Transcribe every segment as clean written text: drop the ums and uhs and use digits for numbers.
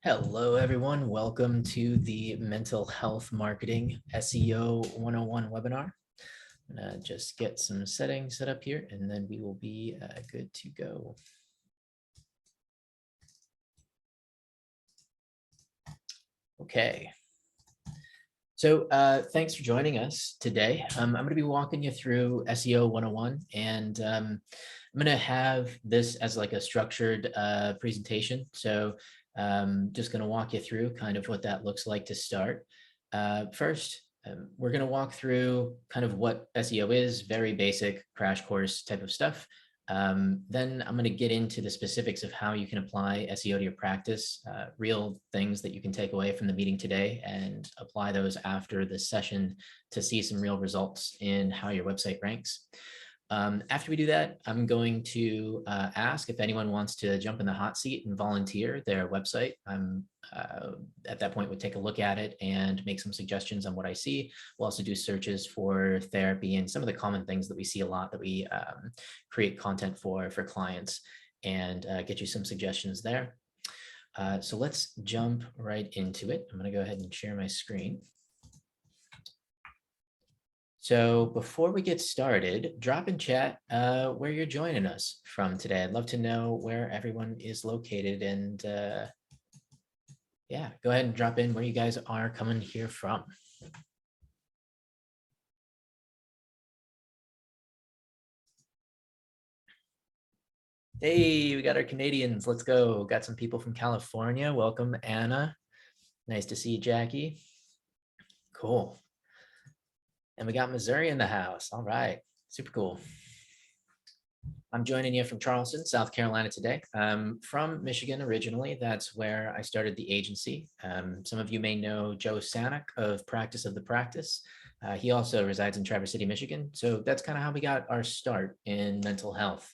Hello, everyone. Welcome to the Mental Health Marketing SEO 101 webinar. I'm gonna just get some settings set up here, and then we will be good to go. Okay. So thanks for joining us today. I'm going to be walking you through SEO 101, and I'm going to have this as like a structured presentation. So just going to walk you through kind of what that looks like to start. First, we're going to walk through kind of what SEO is, very basic crash course type of stuff. Then I'm going to get into the specifics of how you can apply SEO to your practice, real things that you can take away from the meeting today and apply those after the session to see some real results in how your website ranks. After we do that, I'm going to ask if anyone wants to jump in the hot seat and volunteer their website. I'm at that point would take a look at it and make some suggestions on what I see. We'll also do searches for therapy and some of the common things that we see a lot that we create content for clients, and get you some suggestions there. So let's jump right into it. I'm going to go ahead and share my screen. So before we get started, drop in chat where you're joining us from today. I'd love to know where everyone is located, and yeah, go ahead and drop in where you guys are coming here from. Hey, we got our Canadians. Let's go. Got some people from California. Welcome, Anna. Nice to see you, Jackie. Cool. And we got Missouri in the house. All right. Super cool. I'm joining you from Charleston, South Carolina today. From Michigan originally. That's where I started the agency. Some of you may know Joe Sanek of Practice of the Practice. He also resides in Traverse City, Michigan. So that's kind of how we got our start in mental health.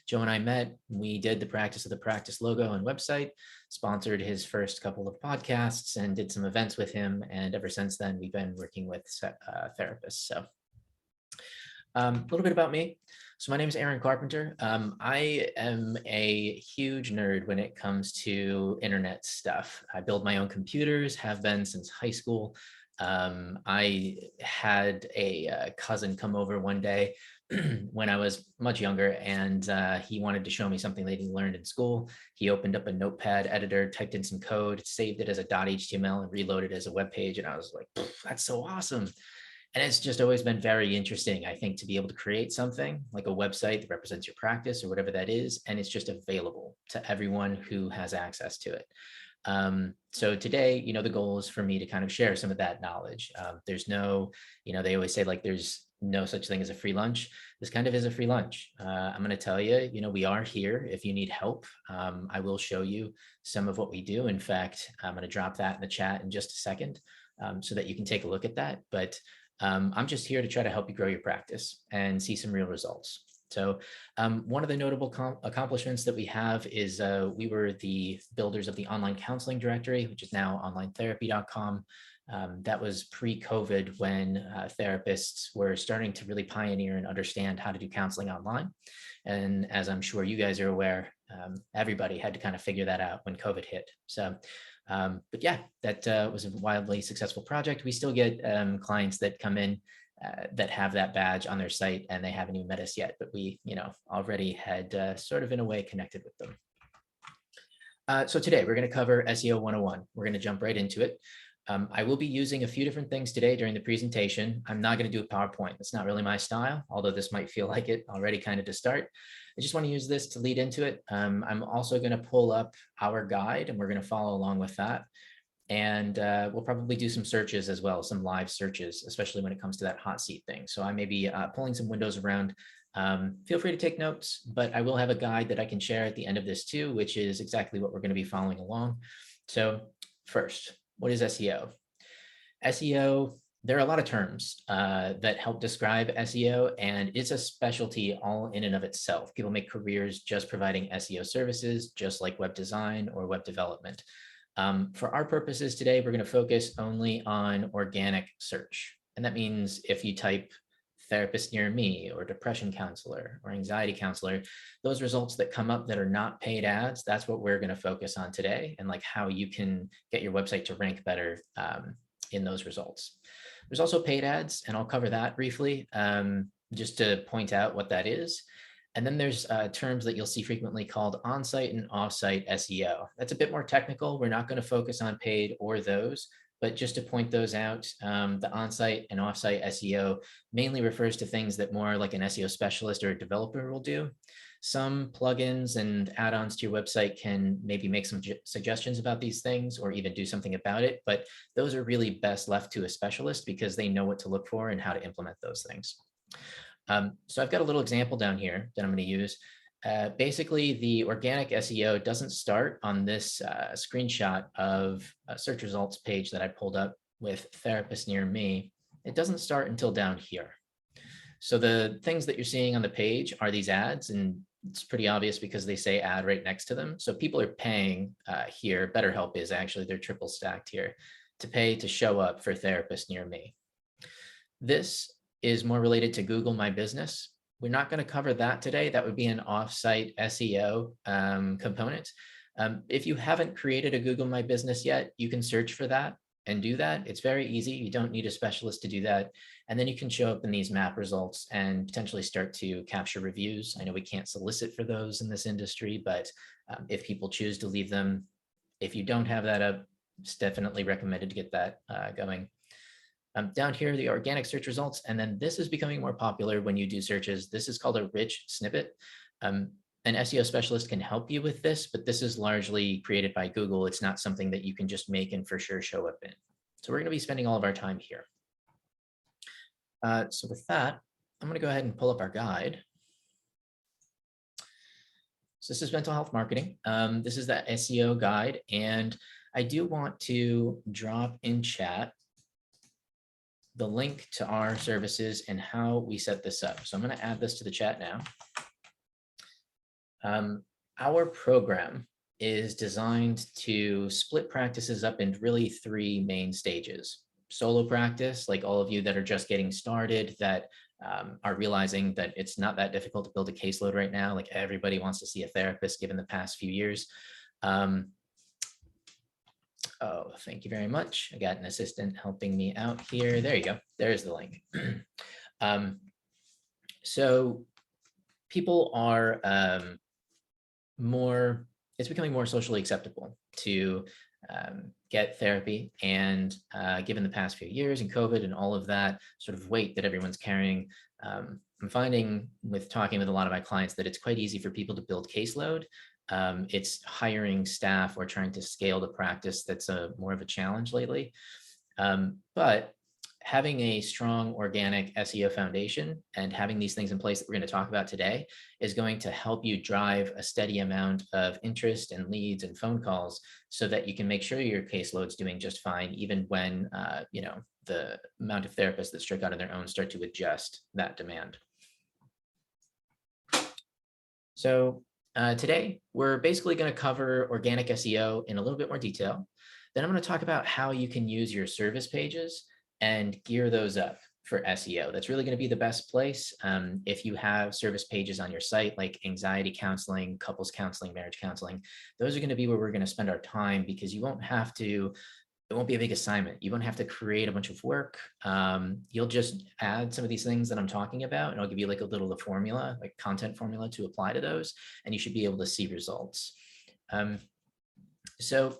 Joe and I met, we did the Practice of the Practice logo and website, sponsored his first couple of podcasts and did some events with him. And ever since then, we've been working with therapists. So a little bit about me. So my name is Aaron Carpenter. I am a huge nerd when it comes to internet stuff. I build my own computers, have been since high school. I had a cousin come over one day when I was much younger, and he wanted to show me something that he learned in school. He opened up a notepad editor, typed in some code, saved it as a .html, and reloaded it as a web page. And I was like, that's so awesome. And it's just always been very interesting, I think, to be able to create something like a website that represents your practice or whatever that is, and it's just available to everyone who has access to it. So today, the goal is for me to kind of share some of that knowledge. There's no, they always say like there's no such thing as a free lunch. This kind of is a free lunch. I'm going to tell you, we are here if you need help. I will show you some of what we do. In fact, I'm going to drop that in the chat in just a second so that you can take a look at that. But I'm just here to try to help you grow your practice and see some real results. So one of the notable accomplishments that we have is we were the builders of the online counseling directory, which is now onlinetherapy.com. That was pre-COVID when therapists were starting to really pioneer and understand how to do counseling online. And as I'm sure you guys are aware, everybody had to kind of figure that out when COVID hit. So but yeah, that was a wildly successful project. We still get clients that come in that have that badge on their site and they haven't even met us yet, but we, already had sort of in a way connected with them. So today we're going to cover SEO 101. We're going to jump right into it. I will be using a few different things today during the presentation. I'm not going to do a PowerPoint. That's not really my style, although this might feel like it already kind of to start. I just want to use this to lead into it. I'm also going to pull up our guide and we're going to follow along with that. And we'll probably do some searches as well, some live searches, especially when it comes to that hot seat thing. So I may be pulling some windows around. Feel free to take notes, but I will have a guide that I can share at the end of this too, which is exactly what we're going to be following along. So first, what is SEO? SEO, there are a lot of terms that help describe SEO, and it's a specialty all in and of itself. People make careers just providing SEO services, just like web design or web development. For our purposes today, we're going to focus only on organic search. And that means if you type therapist near me or depression counselor or anxiety counselor, those results that come up that are not paid ads, that's what we're going to focus on today, and like how you can get your website to rank better in those results. There's also paid ads, and I'll cover that briefly just to point out what that is. And then there's terms that you'll see frequently called on-site and off-site SEO. That's a bit more technical. We're not going to focus on paid or those, but just to point those out, the on-site and off-site SEO mainly refers to things that more like an SEO specialist or a developer will do. Some plugins and add-ons to your website can maybe make some suggestions about these things or even do something about it, but those are really best left to a specialist because they know what to look for and how to implement those things. So I've got a little example down here that I'm going to use. Basically, the organic SEO doesn't start on this screenshot of a search results page that I pulled up with therapist near me. It doesn't start until down here. So the things that you're seeing on the page are these ads, and it's pretty obvious because they say ad right next to them. So people are paying here. BetterHelp is actually, they're triple stacked here, to pay to show up for therapist near me. This is more related to Google My Business. We're not going to cover that today. That would be an offsite SEO component. If you haven't created a Google My Business yet, you can search for that and do that. It's very easy. You don't need a specialist to do that. And then you can show up in these map results and potentially start to capture reviews. I know we can't solicit for those in this industry, but if people choose to leave them, if you don't have that up, it's definitely recommended to get that going. Down here, the organic search results, and then this is becoming more popular when you do searches. This is called a rich snippet. An SEO specialist can help you with this, but this is largely created by Google. It's not something that you can just make and for sure show up in. So we're going to be spending all of our time here. So with that, I'm going to go ahead and pull up our guide. So this is mental health marketing. This is that SEO guide, and I do want to drop in chat the link to our services and how we set this up. So I'm going to add this to the chat now. Our program is designed to split practices up into really 3 main stages. Solo practice, like all of you that are just getting started, that are realizing that it's not that difficult to build a caseload right now. Like everybody wants to see a therapist given the past few years. Oh, thank you very much. I got an assistant helping me out here. There you go. There's the link. So people are it's becoming more socially acceptable to get therapy. And given the past few years and COVID and all of that sort of weight that everyone's carrying, I'm finding with talking with a lot of my clients that it's quite easy for people to build caseload. It's hiring staff or trying to scale the practice that's more of a challenge lately. But having a strong organic SEO foundation and having these things in place that we're going to talk about today is going to help you drive a steady amount of interest and leads and phone calls so that you can make sure your caseload's doing just fine, even when the amount of therapists that strike out on their own start to adjust that demand. So today, we're basically going to cover organic SEO in a little bit more detail. Then I'm going to talk about how you can use your service pages and gear those up for SEO. That's really going to be the best place. If you have service pages on your site, like anxiety counseling, couples counseling, marriage counseling, those are going to be where we're going to spend our time because you won't have to, it won't be a big assignment. You won't have to create a bunch of work. You'll just add some of these things that I'm talking about, and I'll give you like a little formula, like content formula to apply to those, and you should be able to see results. So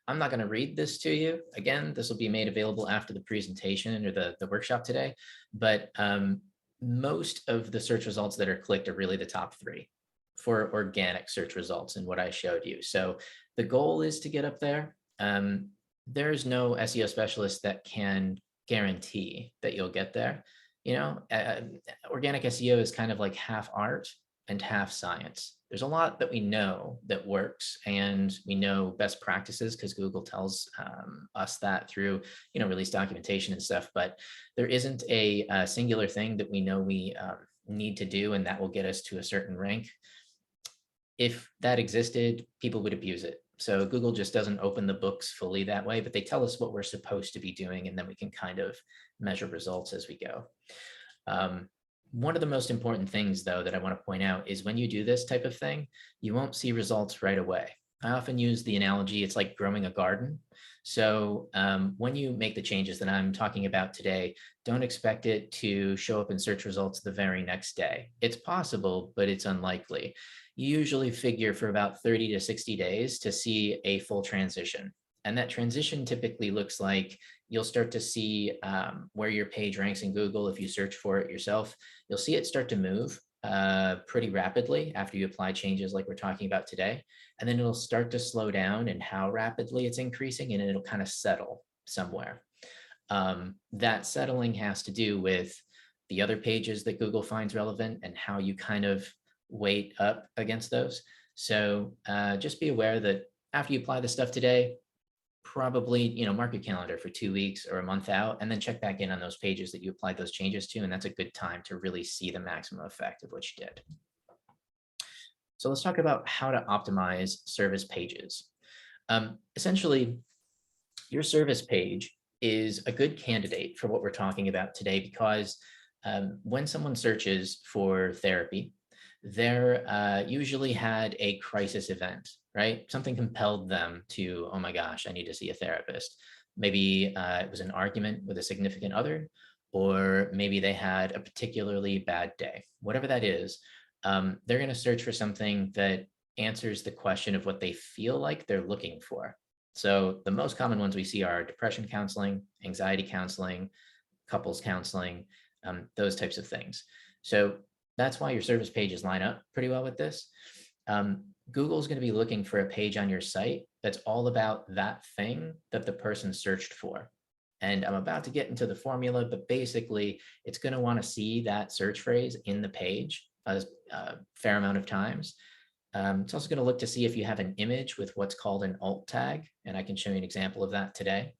I'm not going to read this to you. Again, this will be made available after the presentation or the workshop today, but most of the search results that are clicked are really the top 3 for organic search results and what I showed you. So the goal is to get up there. There's no SEO specialist that can guarantee that you'll get there. Organic SEO is kind of like half art and half science. There's a lot that we know that works, and we know best practices because Google tells us that through, release documentation and stuff, but there isn't a singular thing that we know we need to do, and that will get us to a certain rank. If that existed, people would abuse it. So Google just doesn't open the books fully that way, but they tell us what we're supposed to be doing, and then we can kind of measure results as we go. One of the most important things, though, that I want to point out is when you do this type of thing, you won't see results right away. I often use the analogy, it's like growing a garden. So when you make the changes that I'm talking about today, don't expect it to show up in search results the very next day. It's possible, but it's unlikely. You usually figure for about 30 to 60 days to see a full transition. And that transition typically looks like you'll start to see where your page ranks in Google. If you search for it yourself, you'll see it start to move pretty rapidly after you apply changes like we're talking about today. And then it'll start to slow down in how rapidly it's increasing, and it'll kind of settle somewhere. That settling has to do with the other pages that Google finds relevant and how you kind of weight up against those. So just be aware that after you apply the stuff today, probably, mark your calendar for 2 weeks or a month out, and then check back in on those pages that you applied those changes to. And that's a good time to really see the maximum effect of what you did. So let's talk about how to optimize service pages. Essentially, your service page is a good candidate for what we're talking about today, because when someone searches for therapy, they're usually had a crisis event, right? Something compelled them to, oh my gosh, I need to see a therapist. Maybe it was an argument with a significant other, or maybe they had a particularly bad day. Whatever that is, they're going to search for something that answers the question of what they feel like they're looking for. So the most common ones we see are depression counseling, anxiety counseling, couples counseling, those types of things. So that's why your service pages line up pretty well with this. Google's going to be looking for a page on your site that's all about that thing that the person searched for. And I'm about to get into the formula, but basically it's going to want to see that search phrase in the page a fair amount of times. It's also going to look to see if you have an image with what's called an alt tag, and I can show you an example of that today.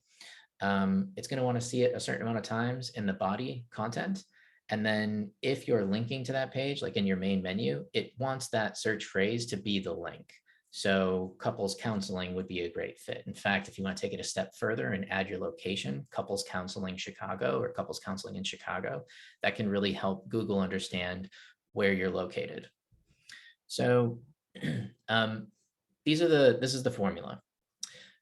It's going to want to see it a certain amount of times in the body content. And then if you're linking to that page, like in your main menu, it wants that search phrase to be the link. So couples counseling would be a great fit. In fact, if you want to take it a step further and add your location, couples counseling Chicago or couples counseling in Chicago, that can really help Google understand where you're located. So this is the formula.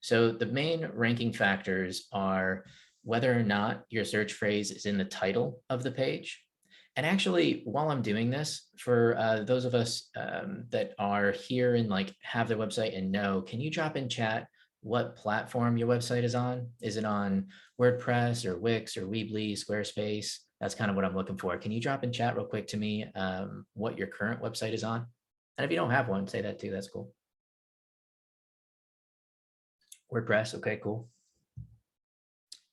So the main ranking factors are whether or not your search phrase is in the title of the page. And actually, while I'm doing this, for those of us that are here and like have their website and know, can you drop in chat what platform your website is on? Is it on WordPress or Wix or Weebly, Squarespace? That's kind of what I'm looking for. Can you drop in chat real quick to me what your current website is on? And if you don't have one, say that too. That's cool. WordPress. Okay, cool.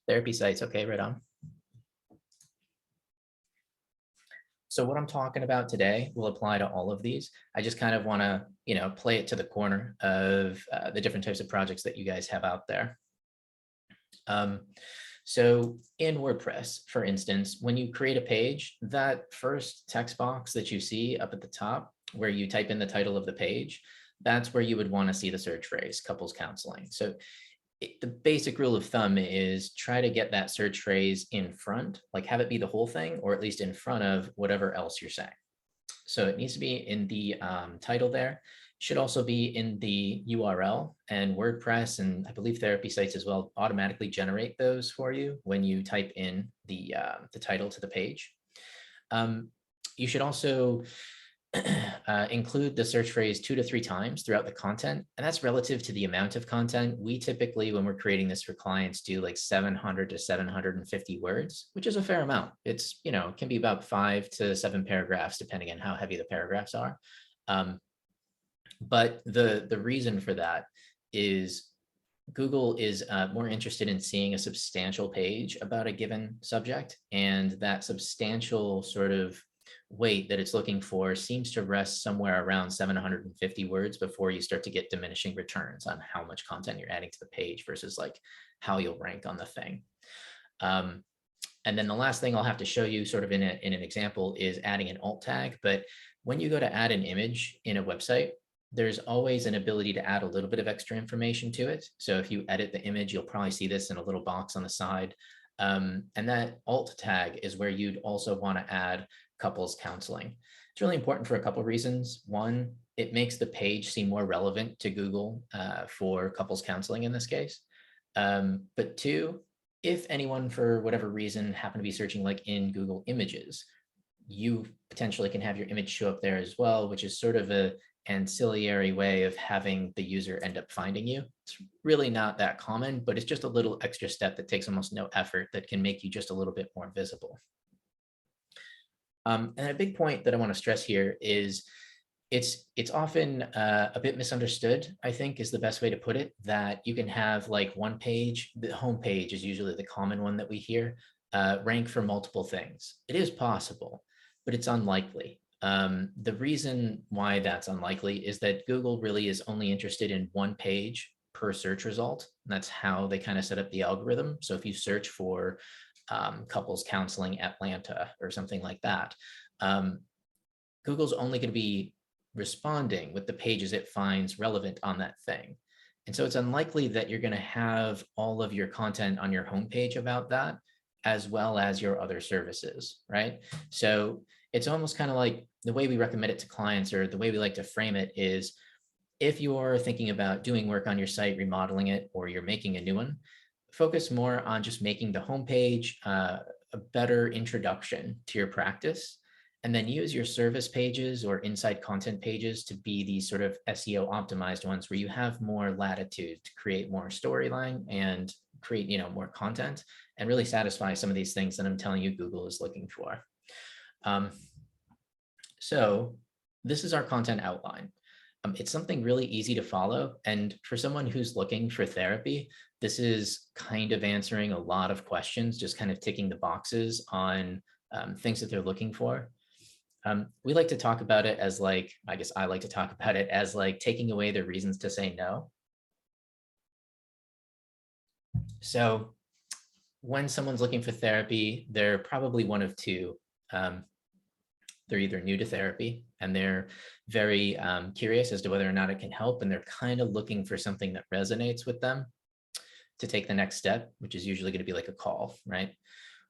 Therapy sites. Okay, right on. So what I'm talking about today will apply to all of these. I just kind of want to, play it to the corner of the different types of projects that you guys have out there. So in WordPress, for instance, when you create a page, that first text box that you see up at the top where you type in the title of the page, that's where you would want to see the search phrase couples counseling. So the basic rule of thumb is try to get that search phrase in front, like have it be the whole thing, or at least in front of whatever else you're saying. So it needs to be in the title there. It should also be in the URL, and WordPress and I believe therapy sites as well automatically generate those for you when you type in the title to the page. You should also include the search phrase 2 to 3 times throughout the content. And that's relative to the amount of content. We typically, when we're creating this for clients, do like 700 to 750 words, which is a fair amount. It's, it can be about 5 to 7 paragraphs, depending on how heavy the paragraphs are. But the reason for that is Google is more interested in seeing a substantial page about a given subject, and that substantial sort of weight that it's looking for seems to rest somewhere around 750 words before you start to get diminishing returns on how much content you're adding to the page versus like how you'll rank on the thing. And then the last thing I'll have to show you sort of in an example is adding an alt tag. But when you go to add an image in a website, there's always an ability to add a little bit of extra information to it. So if you edit the image, you'll probably see this in a little box on the side. And that alt tag is where you'd also want to add couples counseling. It's really important for a couple of reasons. One, it makes the page seem more relevant to Google for couples counseling in this case. But two, if anyone for whatever reason happen to be searching like in Google Images, you potentially can have your image show up there as well, which is sort of a ancillary way of having the user end up finding you. It's really not that common, but it's just a little extra step that takes almost no effort that can make you just a little bit more visible. And a big point that I want to stress here is it's often a bit misunderstood, I think is the best way to put it, that you can have like one page, the home page is usually the common one that we hear, rank for multiple things. It is possible, but it's unlikely. The reason why that's unlikely is that Google really is only interested in one page per search result. And that's how they kind of set up the algorithm. So if you search for couples counseling Atlanta or something like that, Google's only going to be responding with the pages it finds relevant on that thing. And so it's unlikely that you're going to have all of your content on your homepage about that, as well as your other services, right? So it's almost kind of like the way we recommend it to clients, or the way we like to frame it is, if you're thinking about doing work on your site, remodeling it, or you're making a new one, focus more on just making the homepage a better introduction to your practice, and then use your service pages or inside content pages to be these sort of SEO optimized ones where you have more latitude to create more storyline and create, more content and really satisfy some of these things that I'm telling you Google is looking for. So this is our content outline. It's something really easy to follow. And for someone who's looking for therapy, this is kind of answering a lot of questions, just kind of ticking the boxes on things that they're looking for. We like to talk about it as like, I guess I like to talk about it as like taking away the reasons to say no. So when someone's looking for therapy, they're probably one of two. They're either new to therapy and they're very curious as to whether or not it can help, and they're kind of looking for something that resonates with them to take the next step, which is usually going to be like a call, right?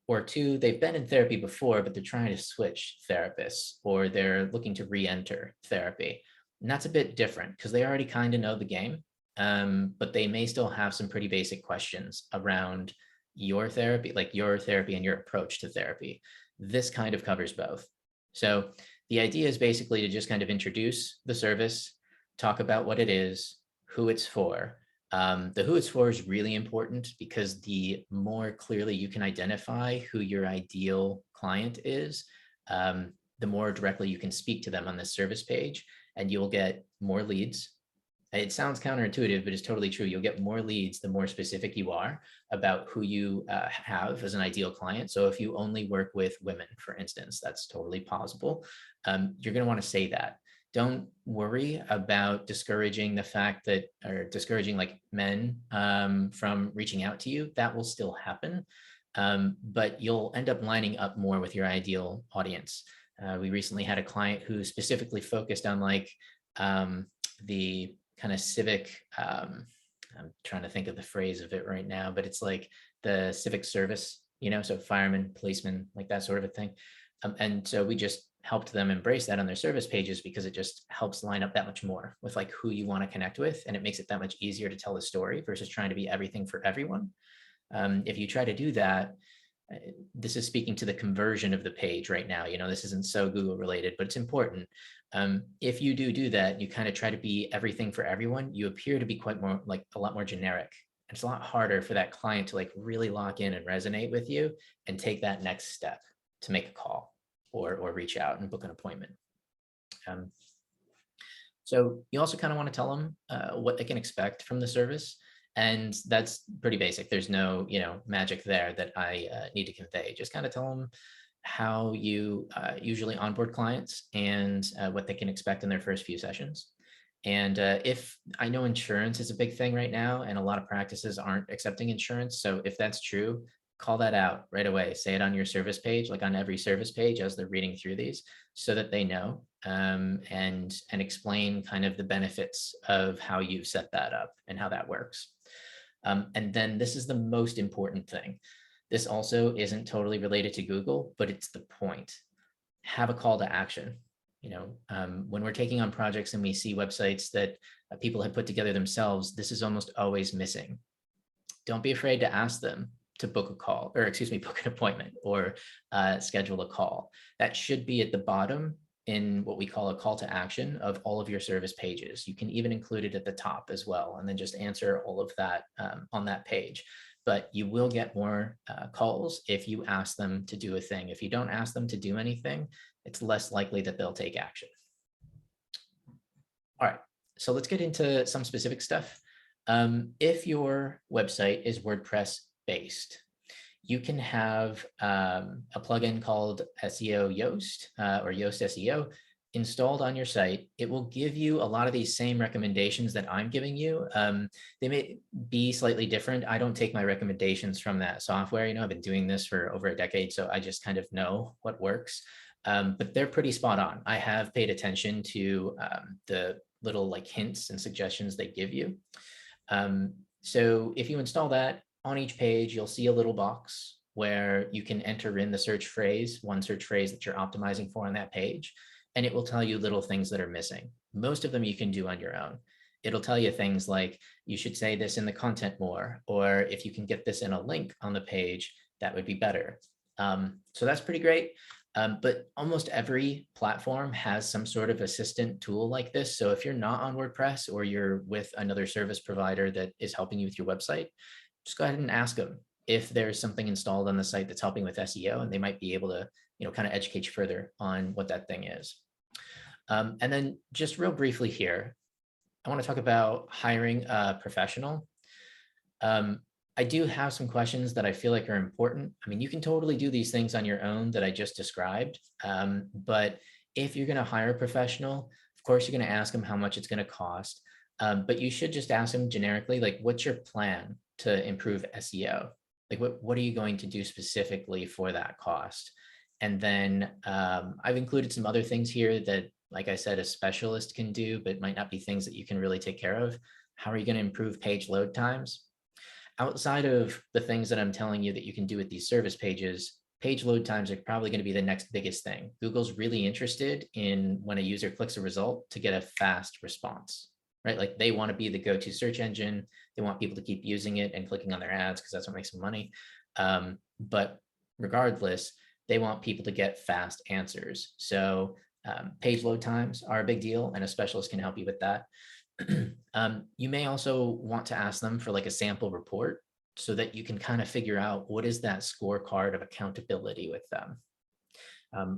Or two, they've been in therapy before, but they're trying to switch therapists, or they're looking to re-enter therapy. And that's a bit different because they already kind of know the game, but they may still have some pretty basic questions around your therapy, like your therapy and your approach to therapy. This kind of covers both. So the idea is basically to just kind of introduce the service, talk about what it is, who it's for. The who it's for is really important because the more clearly you can identify who your ideal client is, the more directly you can speak to them on this service page, and you'll get more leads. It sounds counterintuitive, but it's totally true. You'll get more leads the more specific you are about who you have as an ideal client. So if you only work with women, for instance, that's totally possible. You're going to want to say that. Don't worry about discouraging the fact that, or discouraging like men from reaching out to you. That will still happen, but you'll end up lining up more with your ideal audience. We recently had a client who specifically focused on like the kind of civic, I'm trying to think of the phrase of it right now, but it's like the civic service, so firemen, policemen, like that sort of a thing. And so we just helped them embrace that on their service pages because it just helps line up that much more with like who you want to connect with. And it makes it that much easier to tell the story versus trying to be everything for everyone. If you try to do that, this is speaking to the conversion of the page right now. This isn't so Google related, but it's important. If you do that, you kind of try to be everything for everyone, you appear to be quite more like a lot more generic. It's a lot harder for that client to like really lock in and resonate with you and take that next step to make a call or reach out and book an appointment. So you also kind of want to tell them what they can expect from the service. And that's pretty basic. There's no, magic there that I need to convey. Just kind of tell them how you usually onboard clients and what they can expect in their first few sessions. And if I know insurance is a big thing right now, and a lot of practices aren't accepting insurance. So if that's true, call that out right away. Say it on your service page, like on every service page as they're reading through these, so that they know, and explain kind of the benefits of how you've set that up and how that works. And then this is the most important thing. This also isn't totally related to Google, but it's the point. Have a call to action. When we're taking on projects and we see websites that people have put together themselves, this is almost always missing. Don't be afraid to ask them to book a call, or excuse me, book an appointment or schedule a call. That should be at the bottom in what we call a call to action of all of your service pages. You can even include it at the top as well, and then just answer all of that on that page. But you will get more calls if you ask them to do a thing. If you don't ask them to do anything, it's less likely that they'll take action. All right, so let's get into some specific stuff. If your website is WordPress based, you can have a plugin called SEO Yoast or Yoast SEO installed on your site. It will give you a lot of these same recommendations that I'm giving you. They may be slightly different. I don't take my recommendations from that software. I've been doing this for over a decade, so I just kind of know what works. But they're pretty spot on. I have paid attention to the little hints and suggestions they give you. So if you install that, on each page, you'll see a little box where you can enter in the search phrase, one search phrase that you're optimizing for on that page, and it will tell you little things that are missing. Most of them you can do on your own. It'll tell you things like, you should say this in the content more, or if you can get this in a link on the page, that would be better. So that's pretty great. But almost every platform has some sort of assistant tool like this. So if you're not on WordPress or you're with another service provider that is helping you with your website, just go ahead and ask them if there's something installed on the site that's helping with SEO, and they might be able to, kind of educate you further on what that thing is. And then just real briefly here, I want to talk about hiring a professional. I do have some questions that I feel like are important. I mean, you can totally do these things on your own that I just described. But if you're going to hire a professional, of course, you're going to ask them how much it's going to cost. But you should just ask them generically, what's your plan to improve SEO? What are you going to do specifically for that cost? And then I've included some other things here that, like I said, a specialist can do, but might not be things that you can really take care of. How are you going to improve page load times? Outside of the things that I'm telling you that you can do with these service pages, page load times are probably going to be the next biggest thing. Google's really interested in when a user clicks a result to get a fast response, right? They want to be the go-to search engine. They want people to keep using it and clicking on their ads because that's what makes them money. But regardless, they want people to get fast answers. So page load times are a big deal, and a specialist can help you with that. You may also want to ask them for a sample report so that you can kind of figure out what is that scorecard of accountability with them.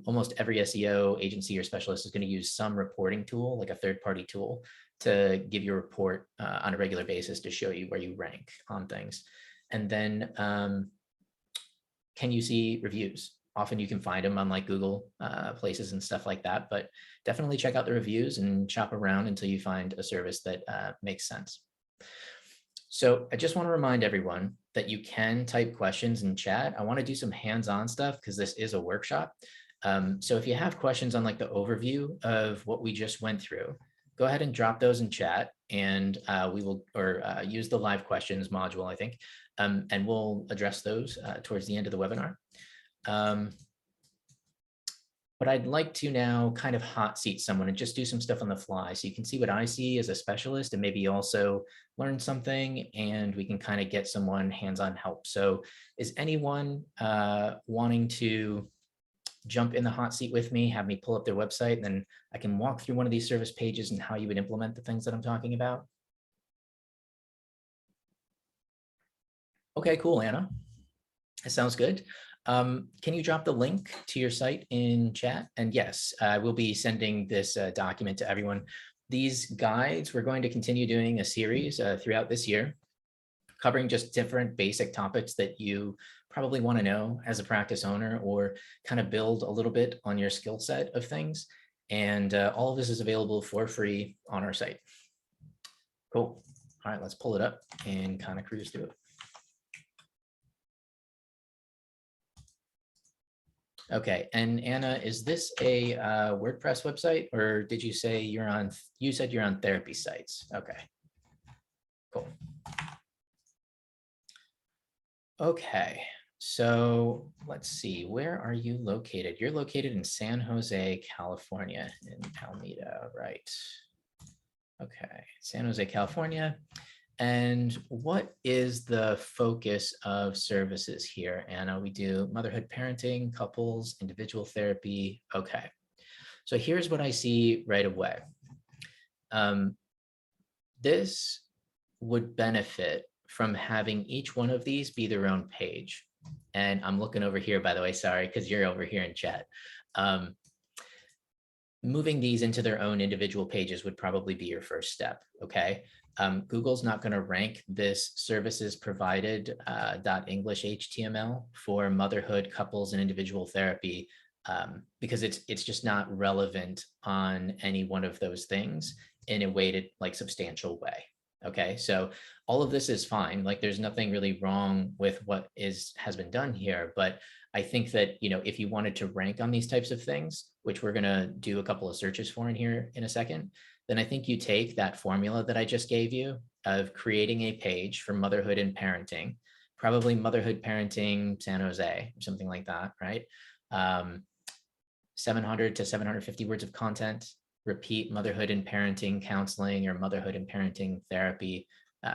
Almost every SEO agency or specialist is going to use some reporting tool, like a third-party tool, to give you a report on a regular basis to show you where you rank on things. And then can you see reviews? Often you can find them on Google places and stuff like that, but definitely check out the reviews and shop around until you find a service that makes sense. So I just want to remind everyone that you can type questions in chat. I want to do some hands-on stuff because this is a workshop. So if you have questions on the overview of what we just went through, go ahead and drop those in chat, and we will use the live questions module, I think, and we'll address those towards the end of the webinar. But I'd like to now kind of hot seat someone and just do some stuff on the fly so you can see what I see as a specialist and maybe also learn something, and we can kind of get someone hands-on help. So is anyone wanting to jump in the hot seat with me, have me pull up their website, and then I can walk through one of these service pages and how you would implement the things that I'm talking about? Okay, cool, Anna. That sounds good. Can you drop the link to your site in chat? And yes, I will be sending this document to everyone. These guides, we're going to continue doing a series throughout this year, covering just different basic topics that you probably want to know as a practice owner, or kind of build a little bit on your skill set of things. And all of this is available for free on our site. Cool. All right, let's pull it up and kind of cruise through it. Okay, and Anna, is this a WordPress website, or did you say you said you're on therapy sites? Okay, cool. Okay, So let's see, where are you located? You're located in San Jose, California, in Alameda, right? Okay, San Jose, California. And what is the focus of services here, Anna? We do motherhood, parenting, couples, individual therapy. Okay, so here's what I see right away. This would benefit from having each one of these be their own page. And I'm looking over here, by the way, sorry, because you're over here in chat. Moving these into their own individual pages would probably be your first step, okay? Google's not going to rank this services provided .english HTML for motherhood, couples, and individual therapy because it's just not relevant on any one of those things in a weighted, like, substantial way. Okay, so all of this is fine. Like, there's nothing really wrong with what has been done here, but I think that, you know, if you wanted to rank on these types of things, which we're going to do a couple of searches for in here in a second, then I think you take that formula that I just gave you of creating a page for motherhood and parenting, probably motherhood parenting San Jose or something like that, right? 700 to 750 words of content, repeat motherhood and parenting counseling or motherhood and parenting therapy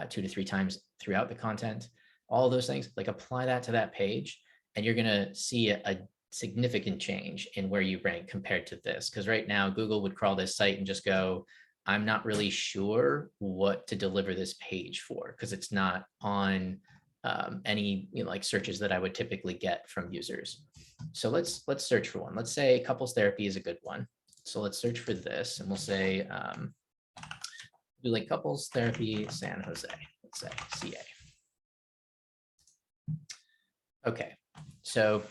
2 to 3 times throughout the content. All those things, like, apply that to that page, and you're going to see a significant change in where you rank compared to this. Because right now, Google would crawl this site and just go, I'm not really sure what to deliver this page for, because it's not on any, you know, like, searches that I would typically get from users. So let's search for one. Let's say couples therapy is a good one. So let's search for this, and we'll say, do like couples therapy San Jose, let's say CA. Okay, so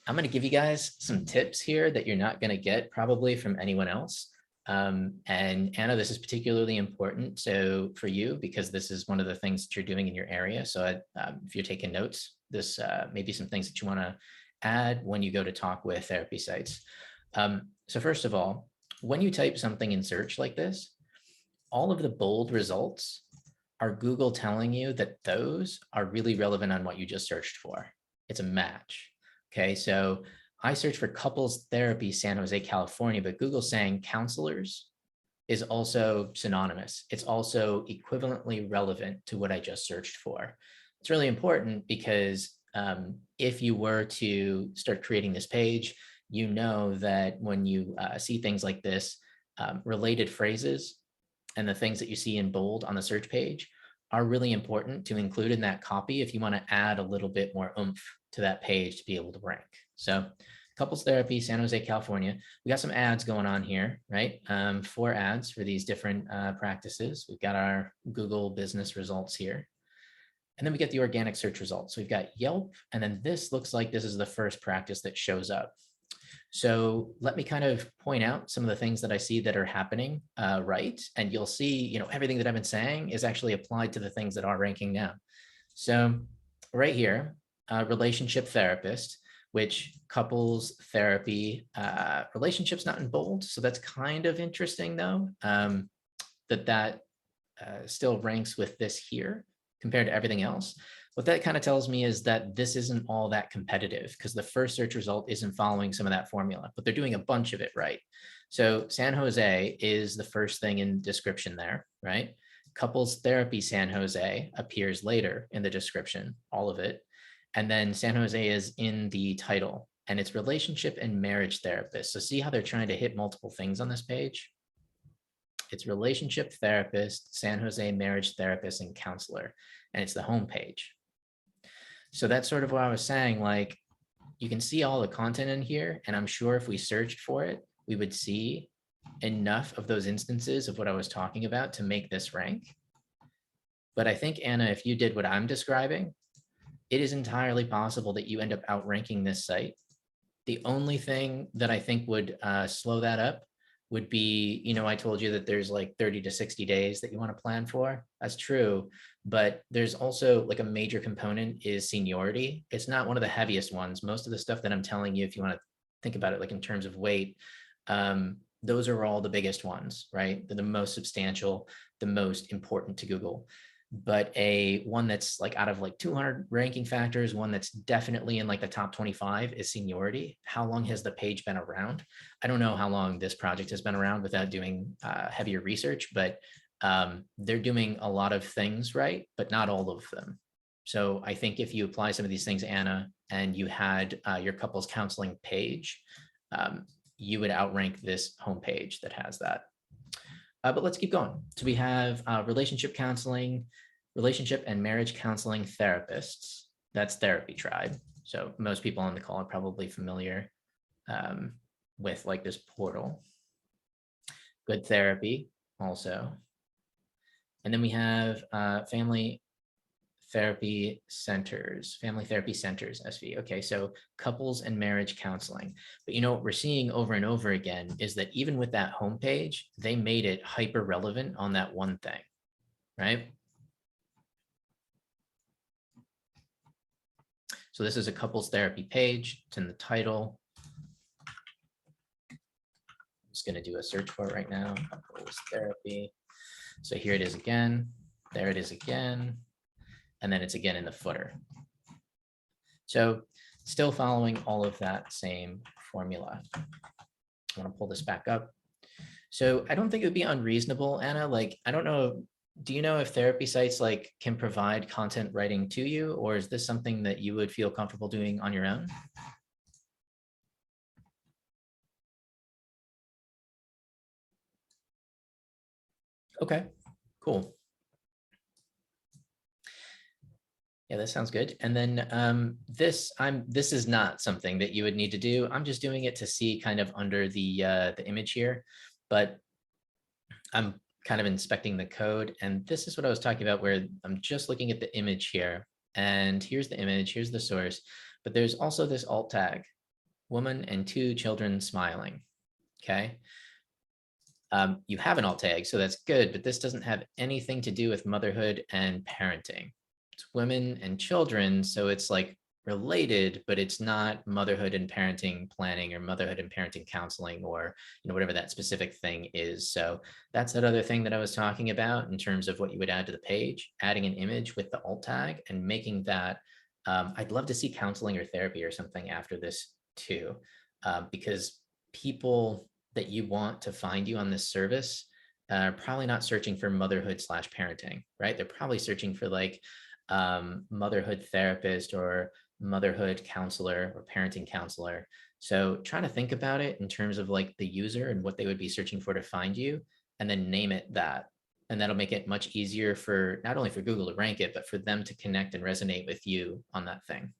I'm going to give you guys some tips here that you're not going to get probably from anyone else. And Anna, this is particularly important so for you, because this is one of the things that you're doing in your area. So if you're taking notes, this may be some things that you want to add when you go to talk with therapy sites. So first of all, when you type something in search like this, all of the bold results are Google telling you that those are really relevant on what you just searched for. It's a match. Okay, so I searched for couples therapy San Jose, California, but Google's saying counselors is also synonymous. It's also equivalently relevant to what I just searched for. It's really important because if you were to start creating this page, you know that when you see things like this, related phrases and the things that you see in bold on the search page are really important to include in that copy if you want to add a little bit more oomph to that page to be able to rank. So couples therapy, San Jose, California. We got some ads going on here, right? 4 ads for these different practices. We've got our Google business results here. And then we get the organic search results. So we've got Yelp, and then this looks like this is the first practice that shows up. So let me kind of point out some of the things that I see that are happening right. And you'll see, you know, everything that I've been saying is actually applied to the things that are ranking now. So right here, relationship therapist, which couples therapy, relationships not in bold. So that's kind of interesting though, that still ranks with this here compared to everything else. What that kind of tells me is that this isn't all that competitive because the first search result isn't following some of that formula, but they're doing a bunch of it right. So San Jose is the first thing in description there, right? Couples therapy San Jose appears later in the description, all of it. And then San Jose is in the title, and it's relationship and marriage therapist. So see how they're trying to hit multiple things on this page? It's relationship therapist, San Jose marriage therapist, and counselor, and it's the home page. So that's sort of what I was saying, like, you can see all the content in here, and I'm sure if we searched for it, we would see enough of those instances of what I was talking about to make this rank. But I think, Anna, if you did what I'm describing, it is entirely possible that you end up outranking this site. The only thing that I think would slow that up would be, you know, I told you that there's like 30 to 60 days that you want to plan for. That's true. But there's also like a major component is seniority. It's not one of the heaviest ones. Most of the stuff that I'm telling you, if you want to think about it like in terms of weight, those are all the biggest ones, right? They're the most substantial, the most important to Google. but one that's like out of like 200 ranking factors, one that's definitely in like the top 25 is seniority. How long has the page been around? I don't know how long this project has been around without doing heavier research, but they're doing a lot of things right, but not all of them. So I think if you apply some of these things, Anna, and you had your couples counseling page, you would outrank this homepage that has that. But let's keep going. So we have relationship counseling, relationship and marriage counseling therapists. That's Therapy Tribe. So most people on the call are probably familiar with like this portal. Good Therapy also. And then we have family therapy centers, SV. Okay, so couples and marriage counseling. But you know what we're seeing over and over again is that even with that homepage, they made it hyper relevant on that one thing, right? So this is a couples therapy page. It's in the title. I'm just going to do a search for it right now. Couples therapy. So here it is again. There it is again. And then it's again in the footer. So still following all of that same formula. I want to pull this back up. So I don't think it would be unreasonable, Anna. Like, I don't know, do you know if therapy sites like can provide content writing to you, or is this something that you would feel comfortable doing on your own? Okay, cool. Yeah, that sounds good. And then this is not something that you would need to do. I'm just doing it to see kind of under the image here, but I'm kind of inspecting the code. And this is what I was talking about, where I'm just looking at the image here. And here's the image, here's the source, but there's also this alt tag, woman and 2 children smiling. Okay. You have an alt tag, so that's good, but this doesn't have anything to do with motherhood and parenting. It's women and children, so it's like related, but it's not motherhood and parenting planning or motherhood and parenting counseling, or whatever that specific thing is. So that's that other thing that I was talking about in terms of what you would add to the page, adding an image with the alt tag and making that. I'd love to see counseling or therapy or something after this too, because people that you want to find you on this service are probably not searching for motherhood / parenting, right? They're probably searching for like motherhood therapist or motherhood counselor or parenting counselor. So trying to think about it in terms of like the user and what they would be searching for to find you, and then name it that. And that'll make it much easier for not only for Google to rank it, but for them to connect and resonate with you on that thing.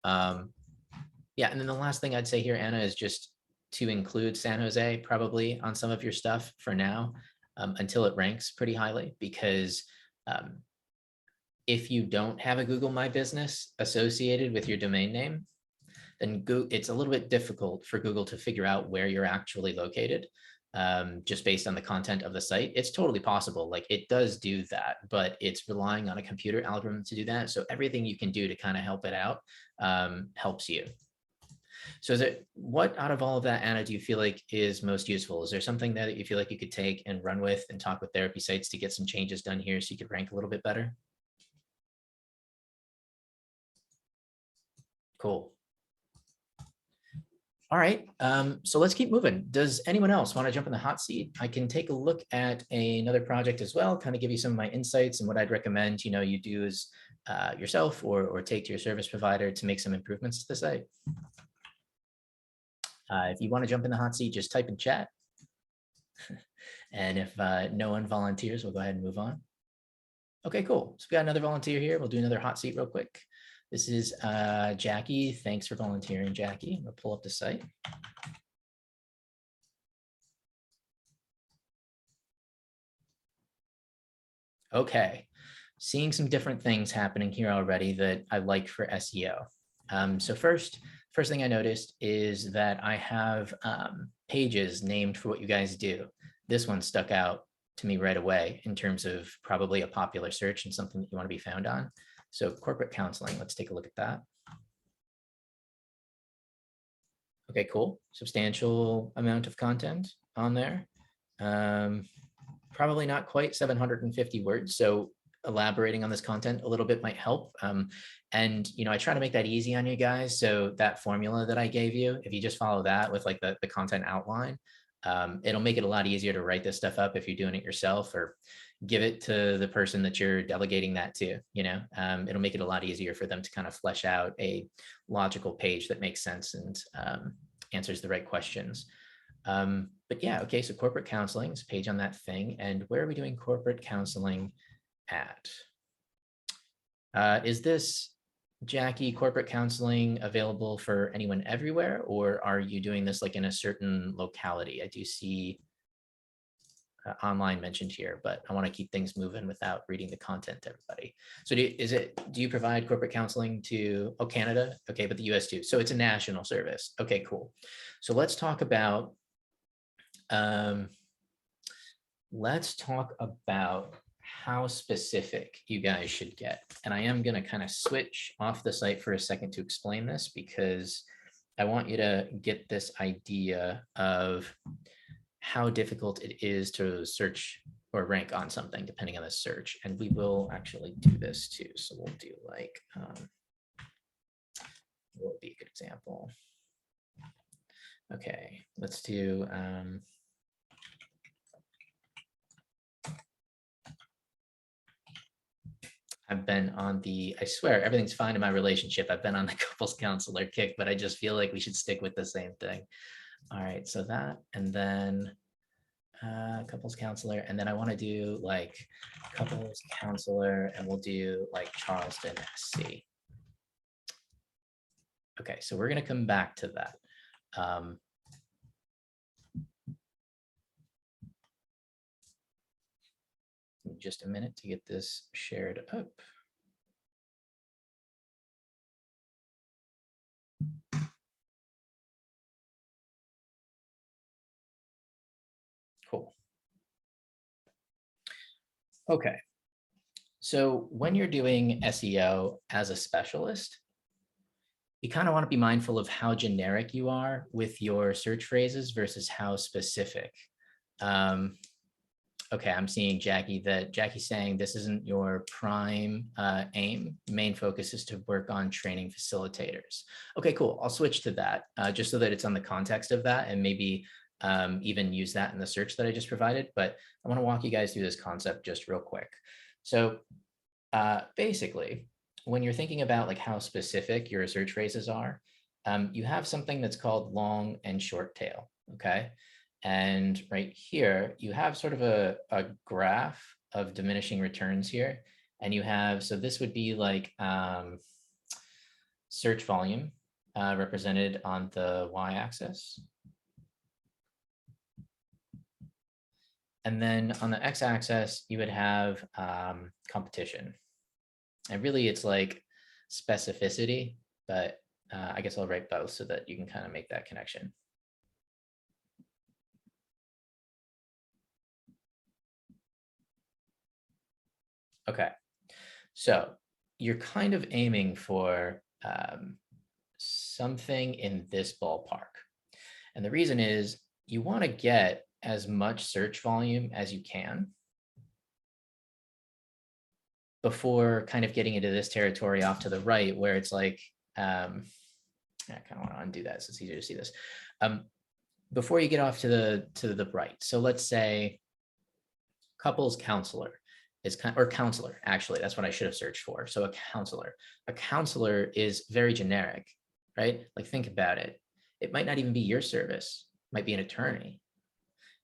Yeah, and then the last thing I'd say here, Anna, is just to include San Jose probably on some of your stuff for now, until it ranks pretty highly, because if you don't have a Google My Business associated with your domain name, then it's a little bit difficult for Google to figure out where you're actually located, just based on the content of the site. It's totally possible, like it does do that, but it's relying on a computer algorithm to do that. So everything you can do to kind of help it out helps you. So what out of all of that, Anna, do you feel like is most useful? Is there something that you feel like you could take and run with and talk with therapy sites to get some changes done here so you could rank a little bit better? Cool. All right, so let's keep moving. Does anyone else want to jump in the hot seat? I can take a look at another project as well, kind of give you some of my insights and what I'd recommend you do as yourself or take to your service provider to make some improvements to the site. If you want to jump in the hot seat, just type in chat. And if no one volunteers, we'll go ahead and move on. Okay, cool. So we got another volunteer here. We'll do another hot seat real quick. This is Jackie. Thanks for volunteering, Jackie. I'm gonna pull up the site. Okay, seeing some different things happening here already that I like for SEO. So first thing I noticed is that I have pages named for what you guys do. This one stuck out to me right away in terms of probably a popular search and something that you want to be found on. So corporate counseling, let's take a look at that. Okay, cool. Substantial amount of content on there. probably not quite 750 words. So elaborating on this content a little bit might help. And, I try to make that easy on you guys. So that formula that I gave you, if you just follow that with like the content outline, it'll make it a lot easier to write this stuff up if you're doing it yourself, or give it to the person that you're delegating that to. It'll make it a lot easier for them to kind of flesh out a logical page that makes sense and answers the right questions. But yeah, okay, so corporate counseling is a page on that thing. And where are we doing corporate counseling at? Is this, Jackie, corporate counseling available for anyone everywhere, or are you doing this like in a certain locality? I do see online mentioned here, but I want to keep things moving without reading the content to everybody. So do you provide corporate counseling to, Canada? Okay, but the US too. So it's a national service. Okay, cool. So let's talk about how specific you guys should get. And I am going to kind of switch off the site for a second to explain this, because I want you to get this idea of how difficult it is to search or rank on something depending on the search. And we will actually do this too. So we'll do like, what would be a good example? Okay, let's do, I've been on I swear everything's fine in my relationship. I've been on the couples counselor kick, but I just feel like we should stick with the same thing. All right, so that, and then couples counselor, and then I want to do like couples counselor, and we'll do like Charleston, SC. Okay, so we're going to come back to that. Just a minute to get this shared up. Cool. Okay. So when you're doing SEO as a specialist, you kind of want to be mindful of how generic you are with your search phrases versus how specific. Okay, I'm seeing Jackie's saying this isn't your prime aim. Main focus is to work on training facilitators. Okay, cool. I'll switch to that just so that it's on the context of that, and maybe even use that in the search that I just provided. But I want to walk you guys through this concept just real quick. So basically, when you're thinking about like how specific your search phrases are, you have something that's called long and short tail. Okay. And right here, you have sort of a graph of diminishing returns here. And you have, so this would be like search volume represented on the y-axis. And then on the x-axis, you would have competition. And really, it's like specificity, but I guess I'll write both so that you can kind of make that connection. Okay, so you're kind of aiming for something in this ballpark. And the reason is you want to get as much search volume as you can before kind of getting into this territory off to the right, where it's like, I kind of want to undo that so it's easier to see this. Before you get off to the right. So let's say couples counselor is or counselor, actually, that's what I should have searched for. So a counselor is very generic, right? Like think about it. It might not even be your service, it might be an attorney.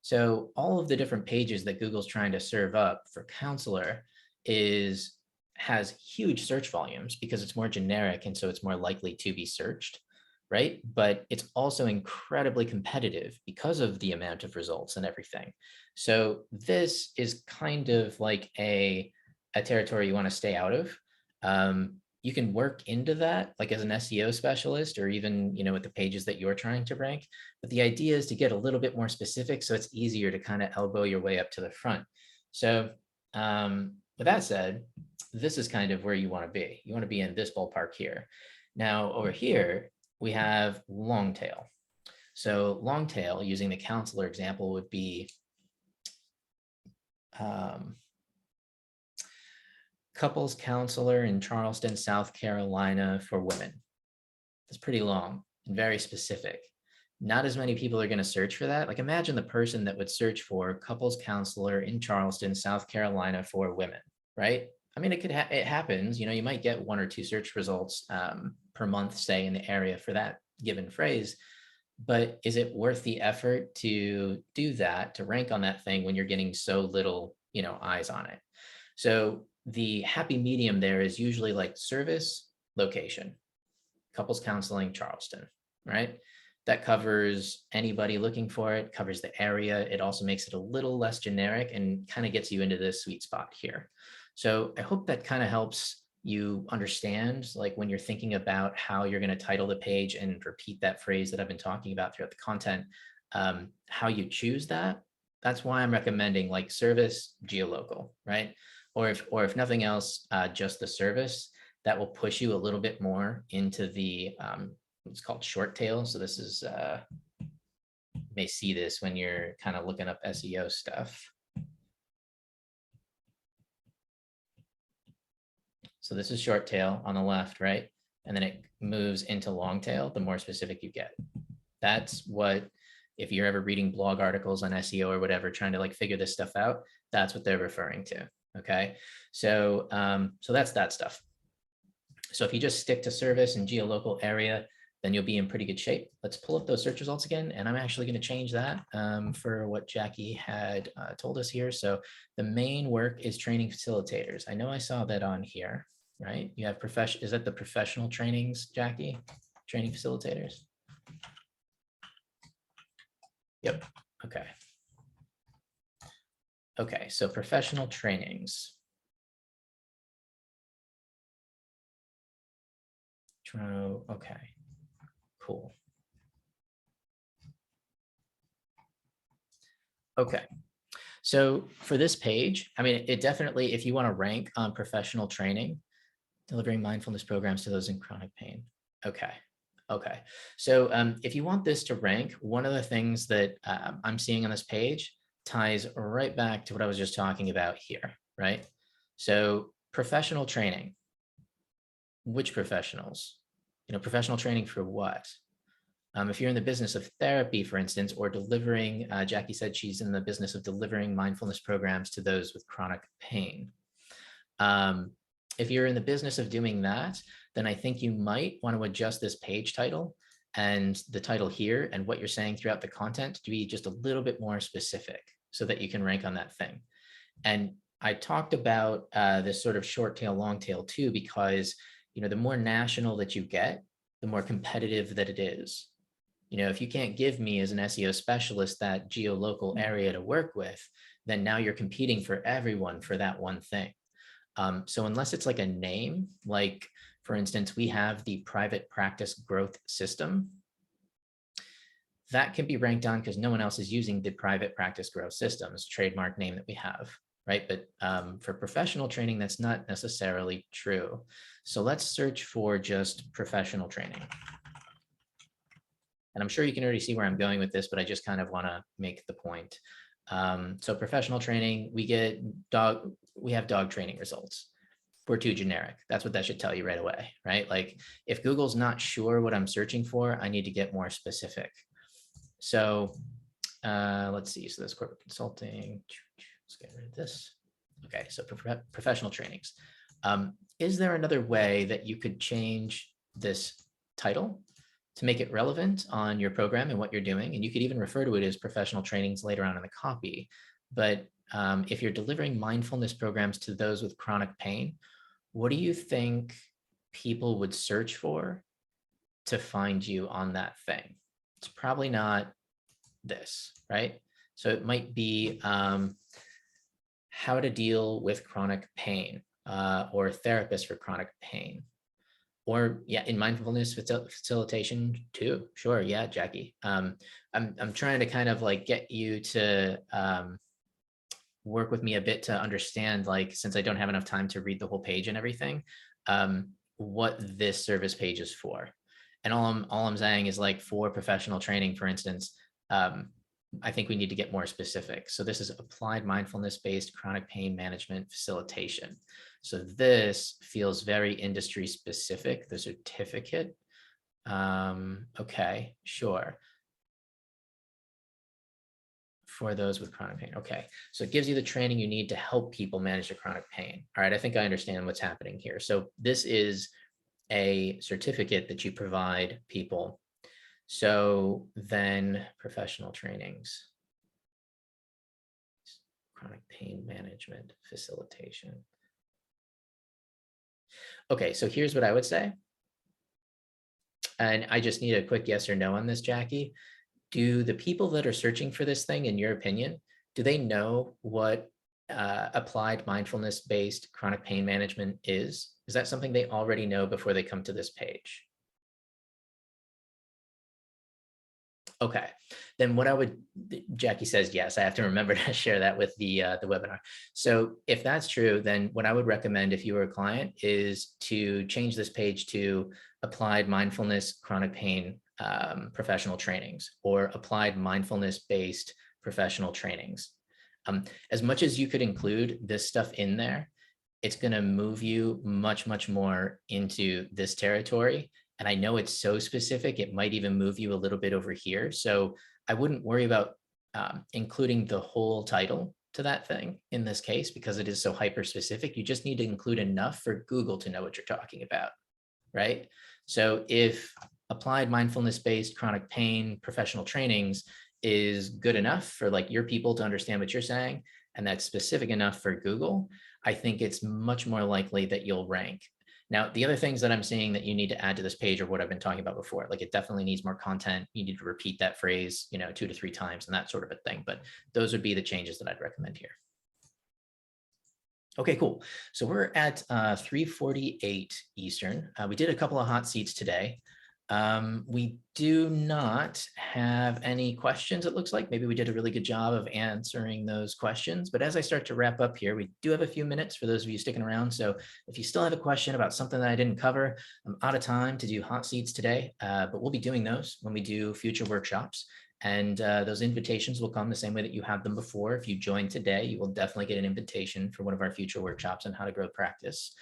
So all of the different pages that Google's trying to serve up for counselor has huge search volumes because it's more generic, and so it's more likely to be searched, right? But it's also incredibly competitive because of the amount of results and everything. So this is kind of like a territory you want to stay out of. You can work into that like as an SEO specialist, or even, with the pages that you're trying to rank. But the idea is to get a little bit more specific so it's easier to kind of elbow your way up to the front. So with that said, this is kind of where you want to be. You want to be in this ballpark here. Now over here, we have long tail. So long tail, using the counselor example, would be Couples counselor in Charleston, South Carolina for women. It's pretty long and very specific. Not as many people are going to search for that. Like imagine the person that would search for couples counselor in Charleston, South Carolina for women, right? I mean, it happens, you know, you might get 1 or 2 search results per month, say in the area for that given phrase, but is it worth the effort to do that, to rank on that thing when you're getting so little, you know, eyes on it? So the happy medium there is usually like service, location, couples counseling, Charleston, right? That covers anybody looking for it, covers the area. It also makes it a little less generic and kind of gets you into this sweet spot here. So I hope that kind of helps you understand, like when you're thinking about how you're going to title the page and repeat that phrase that I've been talking about throughout the content, how you choose that. That's why I'm recommending like service, geolocal, right? Or if nothing else, just the service. That will push you a little bit more into the it's called short tail. So this is you may see this when you're kind of looking up SEO stuff. So this is short tail on the left, right? And then it moves into long tail, the more specific you get. That's what, if you're ever reading blog articles on SEO or whatever, trying to like figure this stuff out, that's what they're referring to. Okay. So, so that's that stuff. So if you just stick to service and geolocal area, then you'll be in pretty good shape. Let's pull up those search results again. And I'm actually going to change that for what Jackie had told us here. So the main work is training facilitators. I know I saw that on here, right? You have is that the professional trainings, Jackie? Training facilitators? Yep. Okay. Okay, so professional trainings. Toronto, okay, cool. Okay, so for this page, I mean, it definitely, if you want to rank on professional training, delivering mindfulness programs to those in chronic pain. Okay, okay. So if you want this to rank, one of the things that I'm seeing on this page ties right back to what I was just talking about here, right? So professional training. Which professionals? You know, professional training for what? If you're in the business of therapy, for instance, or delivering, Jackie said she's in the business of delivering mindfulness programs to those with chronic pain. If you're in the business of doing that, then I think you might want to adjust this page title and the title here and what you're saying throughout the content to be just a little bit more specific so that you can rank on that thing. And I talked about this sort of short tail, long tail too, because, you know, the more national that you get, the more competitive that it is. You know, if you can't give me as an SEO specialist that geolocal area to work with, then now you're competing for everyone for that one thing. So unless it's like a name, like for instance, we have the private practice growth system, that can be ranked on because no one else is using the private practice growth systems trademark name that we have, right? But for professional training, that's not necessarily true. So let's search for just professional training. And I'm sure you can already see where I'm going with this, but I just kind of want to make the point. So professional training, we have dog training results. We're too generic. That's what that should tell you right away, right? Like if Google's not sure what I'm searching for, I need to get more specific. So let's see. So there's corporate consulting. Let's get rid of this. Okay, so professional trainings. Is there another way that you could change this title to make it relevant on your program and what you're doing? And you could even refer to it as professional trainings later on in the copy. But if you're delivering mindfulness programs to those with chronic pain, what do you think people would search for to find you on that thing? It's probably not this, right? So it might be how to deal with chronic pain or therapist for chronic pain. Or yeah, in mindfulness facilitation too. Sure, yeah, Jackie. I'm trying to kind of like get you to work with me a bit to understand, like, since I don't have enough time to read the whole page and everything, what this service page is for. And all I'm saying is like for professional training, for instance, I think we need to get more specific. So this is applied mindfulness-based chronic pain management facilitation. So this feels very industry specific, the certificate. Okay, sure. For those with chronic pain. Okay, so it gives you the training you need to help people manage their chronic pain. All right, I think I understand what's happening here. So this is a certificate that you provide people. So then professional trainings, chronic pain management facilitation. Okay, so here's what I would say. And I just need a quick yes or no on this, Jackie. Do the people that are searching for this thing, in your opinion, do they know what applied mindfulness-based chronic pain management is? Is that something they already know before they come to this page? Okay, then what I would, Jackie says yes, I have to remember to share that with the webinar. So if that's true, then what I would recommend if you were a client is to change this page to applied mindfulness chronic pain professional trainings, or applied mindfulness-based professional trainings. As much as you could include this stuff in there, it's going to move you much, much more into this territory. And I know it's so specific, it might even move you a little bit over here. So I wouldn't worry about including the whole title to that thing in this case, because it is so hyper specific. You just need to include enough for Google to know what you're talking about, right? So if applied mindfulness-based chronic pain professional trainings is good enough for like your people to understand what you're saying, and that's specific enough for Google, I think it's much more likely that you'll rank. Now, the other things that I'm seeing that you need to add to this page are what I've been talking about before. Like it definitely needs more content. You need to repeat that phrase, 2 to 3 times and that sort of a thing. But those would be the changes that I'd recommend here. Okay, cool. So we're at 3:48 Eastern. We did a couple of hot seats today. We do not have any questions, it looks like. Maybe we did a really good job of answering those questions. But as I start to wrap up here, we do have a few minutes for those of you sticking around. So if you still have a question about something that I didn't cover, I'm out of time to do hot seats today, but we'll be doing those when we do future workshops. And those invitations will come the same way that you have them before. If you join today, you will definitely get an invitation for one of our future workshops on how to grow practice.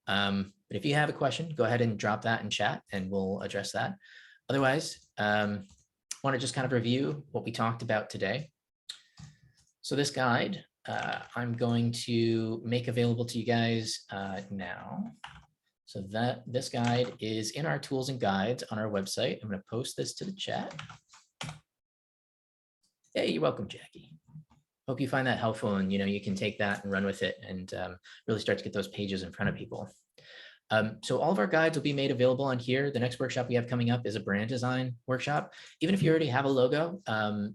But if you have a question, go ahead and drop that in chat and we'll address that. Otherwise, I want to just kind of review what we talked about today. So this guide, I'm going to make available to you guys now. So this guide is in our tools and guides on our website. I'm going to post this to the chat. Hey, you're welcome, Jackie. Hope you find that helpful, and you can take that and run with it and really start to get those pages in front of people. So all of our guides will be made available on here. The next workshop we have coming up is a brand design workshop. Even if you already have a logo,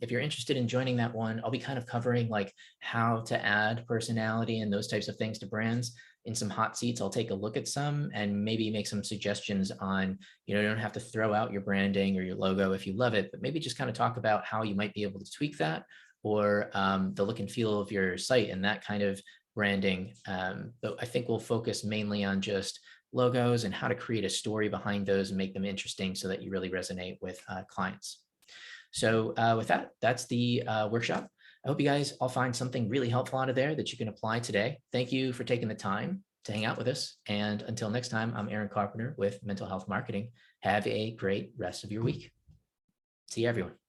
if you're interested in joining that one, I'll be kind of covering like how to add personality and those types of things to brands. In some hot seats, I'll take a look at some and maybe make some suggestions on, you don't have to throw out your branding or your logo if you love it, but maybe just kind of talk about how you might be able to tweak that, or the look and feel of your site and that kind of branding. But I think we'll focus mainly on just logos and how to create a story behind those and make them interesting so that you really resonate with clients. So with that, that's the workshop. I hope you guys all find something really helpful out of there that you can apply today. Thank you for taking the time to hang out with us. And until next time, I'm Aaron Carpenter with Mental Health Marketing. Have a great rest of your week. See you, everyone.